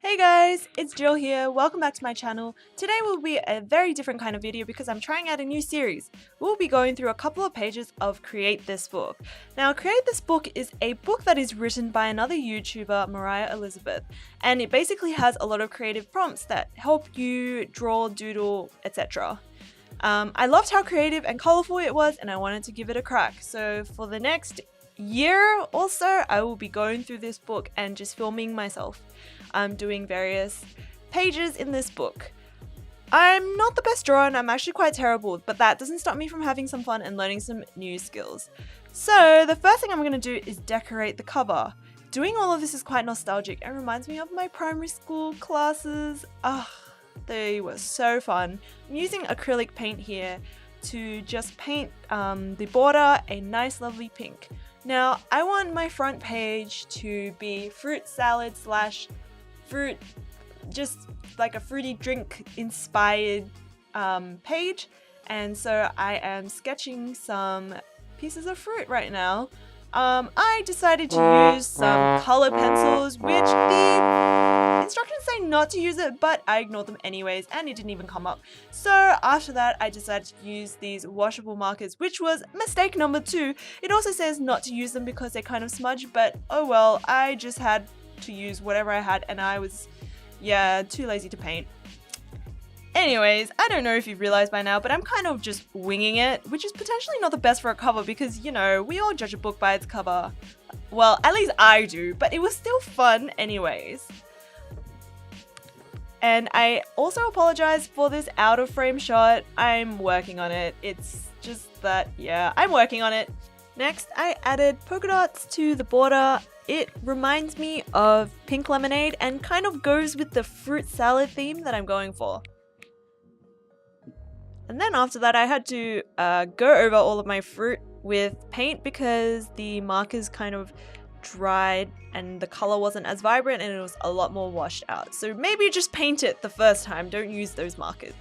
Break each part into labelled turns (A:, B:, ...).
A: Hey guys, it's Jill here. Welcome back to my channel. Today will be a very different kind of video because I'm trying out a new series. We'll be going through a couple of pages of Create This Book. Now, Create This Book is a book that is written by another YouTuber, Moriah Elizabeth, and it basically has a lot of creative prompts that help you draw, doodle, etc. I loved how creative and colorful it was, and I wanted to give it a crack. So for the next year or so, I will be going through this book and just filming myself. I'm doing various pages in this book. I'm not the best drawer and I'm actually quite terrible, but that doesn't stop me from having some fun and learning some new skills. So the first thing I'm going to do is decorate the cover. Doing all of this is quite nostalgic and reminds me of my primary school classes. They were so fun. I'm using acrylic paint here to just paint the border a nice lovely pink. Now I want my front page to be fruit salad slash fruit, just like a fruity drink inspired page, and so I am sketching some pieces of fruit right now. I decided to use some color pencils, which the instructions say not to use it, but I ignored them anyways and it didn't even come up. So after that I decided to use these washable markers, which was mistake number 2. It also says not to use them because they kind of smudge, but oh well, I just had to use whatever I had and I was, too lazy to paint. Anyways, I don't know if you've realized by now, but I'm kind of just winging it, which is potentially not the best for a cover because, you know, we all judge a book by its cover. Well, at least I do, but it was still fun anyways. And I also apologize for this out of frame shot. I'm working on it. It's just that, I'm working on it. Next, I added polka dots to the border. It reminds me of pink lemonade and kind of goes with the fruit salad theme that I'm going for. And then after that, I had to go over all of my fruit with paint because the markers kind of dried and the color wasn't as vibrant and it was a lot more washed out. So maybe just paint it the first time, don't use those markers.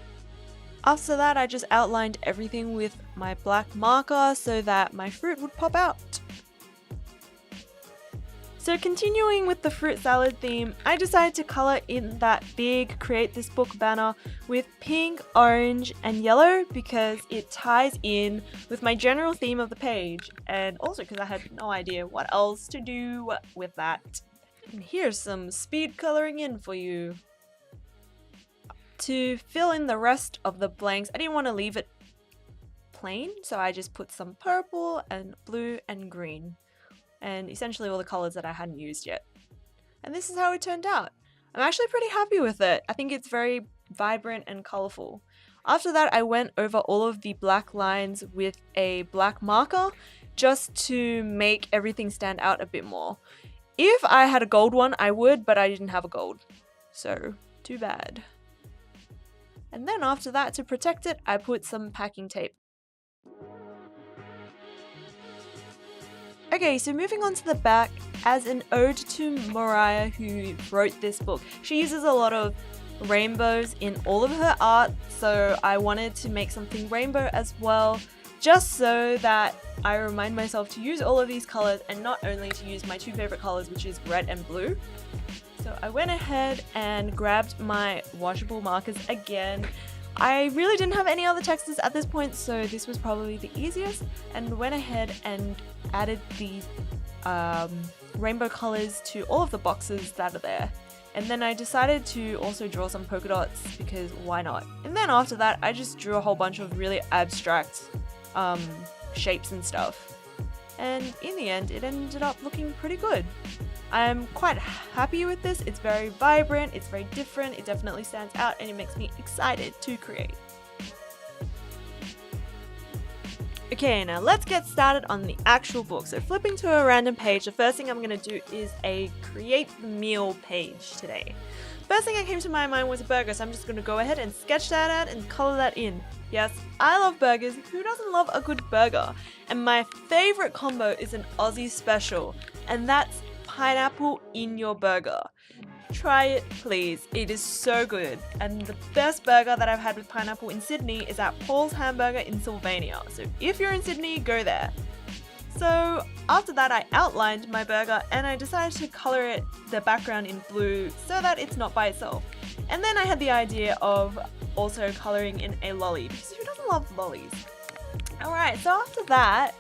A: After that, I just outlined everything with my black marker so that my fruit would pop out. So continuing with the fruit salad theme, I decided to color in that big Create This Book banner with pink, orange, and yellow because it ties in with my general theme of the page, and also because I had no idea what else to do with that. And here's some speed coloring in for you. To fill in the rest of the blanks, I didn't want to leave it plain, so I just put some purple and blue and green. And essentially all the colors that I hadn't used yet. And this is how it turned out. I'm actually pretty happy with it. I think it's very vibrant and colorful. After that, I went over all of the black lines with a black marker just to make everything stand out a bit more. If I had a gold one, I would, but I didn't have a gold. So, too bad. And then after that, to protect it, I put some packing tape. Okay, so moving on to the back, as an ode to Moriah who wrote this book. She uses a lot of rainbows in all of her art, so I wanted to make something rainbow as well, just so that I remind myself to use all of these colors and not only to use my two favorite colors, which is red and blue. So I went ahead and grabbed my washable markers again. I really didn't have any other textures at this point, so this was probably the easiest, and went ahead and added these rainbow colors to all of the boxes that are there. And then I decided to also draw some polka dots because why not? And then after that, I just drew a whole bunch of really abstract shapes and stuff. And in the end, it ended up looking pretty good. I'm quite happy with this. It's very vibrant, it's very different, it definitely stands out, and it makes me excited to create. Okay, now let's get started on the actual book. So flipping to a random page, the first thing I'm going to do is a create the meal page today. First thing that came to my mind was a burger, so I'm just going to go ahead and sketch that out and color that in. Yes, I love burgers. Who doesn't love a good burger? And my favorite combo is an Aussie special, and that's pineapple in your burger. Try it please, it is so good. And the best burger that I've had with pineapple in Sydney is at Paul's Hamburger in Sylvania. So if you're in Sydney, go there. So after that I outlined my burger and I decided to color the background in blue so that it's not by itself. And then I had the idea of also coloring in a lolly, because who doesn't love lollies? Alright, so after that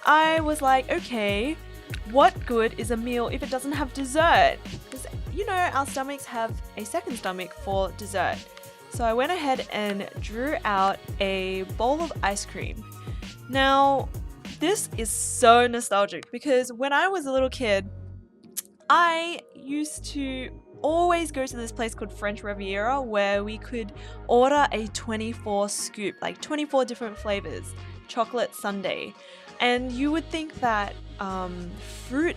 A: I was like, okay, what good is a meal if it doesn't have dessert? Because you know our stomachs have a second stomach for dessert. So I went ahead and drew out a bowl of ice cream. Now this is so nostalgic because when I was a little kid, I used to always go to this place called French Riviera where we could order a 24 scoop, like 24 different flavors, chocolate sundae. And you would think that fruit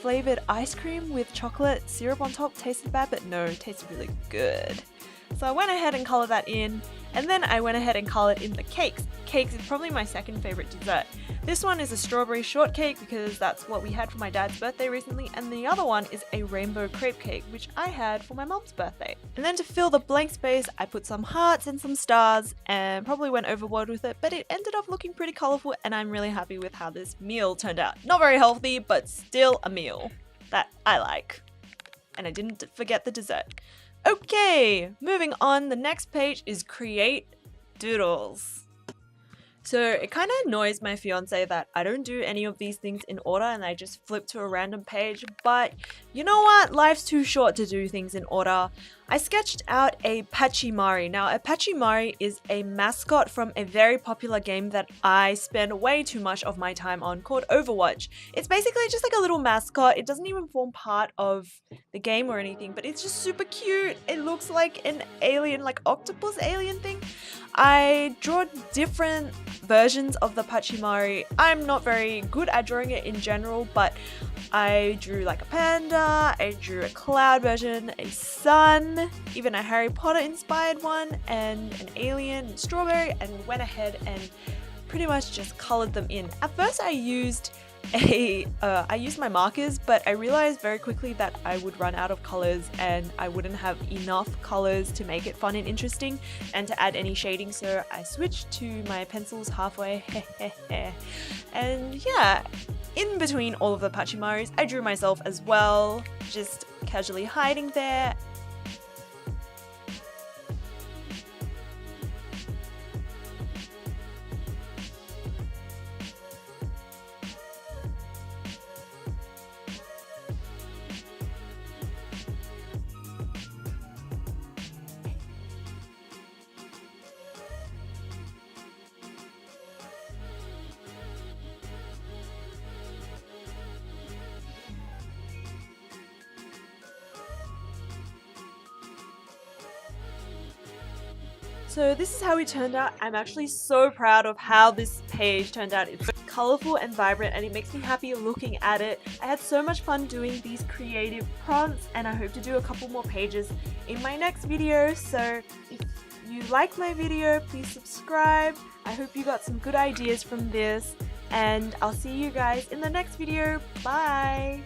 A: flavored ice cream with chocolate syrup on top tasted bad, but no, it tasted really good. So I went ahead and colored that in, and then I went ahead and colored in the cakes. Cakes is probably my second favorite dessert. This one is a strawberry shortcake because that's what we had for my dad's birthday recently, and the other one is a rainbow crepe cake, which I had for my mom's birthday. And then to fill the blank space, I put some hearts and some stars and probably went overboard with it, but it ended up looking pretty colorful and I'm really happy with how this meal turned out. Not very healthy, but still a meal that I like. And I didn't forget the dessert. Okay, moving on, the next page is create doodles. So it kind of annoys my fiance that I don't do any of these things in order and I just flip to a random page, but you know what? Life's too short to do things in order. I sketched out a Pachimari. Now, a Pachimari is a mascot from a very popular game that I spend way too much of my time on called Overwatch. It's basically just like a little mascot. It doesn't even form part of the game or anything, but it's just super cute. It looks like an alien, like octopus alien thing. I draw different versions of the Pachimari. I'm not very good at drawing it in general, but I drew like a panda, I drew a cloud version, a sun, even a Harry Potter inspired one, and an alien and strawberry, and went ahead and pretty much just colored them in. At first I used my markers, but I realized very quickly that I would run out of colors and I wouldn't have enough colors to make it fun and interesting and to add any shading, so I switched to my pencils halfway. And yeah, in between all of the Pachimaris, I drew myself as well, just casually hiding there. So this is how it turned out. I'm actually so proud of how this page turned out. It's colorful and vibrant and it makes me happy looking at it. I had so much fun doing these creative prompts and I hope to do a couple more pages in my next video. So if you like my video, please subscribe. I hope you got some good ideas from this and I'll see you guys in the next video. Bye!